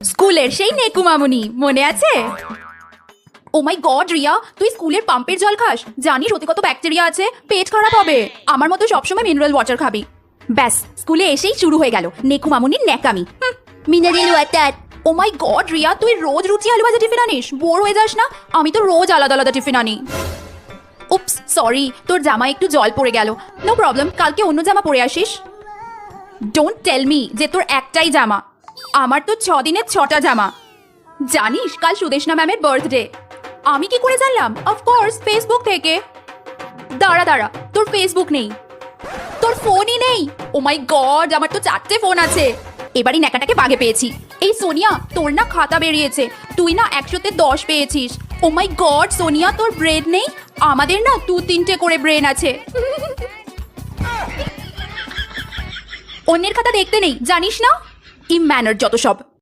স্কুলের সেই নেকু মামুনি মনে আছে? ও মাই গড রিয়া, তুই স্কুলের পাম্পের জল খাস? জানিস ওতে কত ব্যাকটেরিয়া আছে, পেট খারাপ হবে। আমার মতো সবসময় মিনারেল ওয়াটার খাবি। ব্যাস, স্কুলে এসেই শুরু হয়ে গেল নেকু মামুনির ন্যাকামি। Mineral water. Oh my god Riya, তুই রোজ রুচি আলু ভাজা টিফিন আনিস? বোর হয়ে যাস না? আমি তো রোজ আলাদা আলাদা টিফিন আনি। উপস সরি, তোর জামায় একটু জল পড়ে গেল। নো প্রবলেম, কালকে অন্য জামা পরে আসিস। ডোন্ট টেল মি যে তোর একটাই জামা। আমার তো 6 দিনের 6টা জামা। জানিস কাল সুদেশনা ম্যামের বার্থডে। আমি কি করে জানলাম? অফকোর্স ফেসবুক থেকে। দাঁড়া দাঁড়া, তোর ফেসবুক নেই? তোর ফোনই নেই? ও মাই গড, আমার তো 4টে ফোন আছে। এবারই ন্যাকাটাকে বাগে পেয়েছি। এই সোনিয়া, তোর না খাতা বেরিয়েছে, তুই না 100তে 10 পেয়েছিস। ও মাই গড সোনিয়া, তোর ব্রেন নেই? আমাদের না 2-3টে করে ব্রেন আছে। অন্যের খাতা দেখতে নেই জানিস না? ইম্যানার যত সব।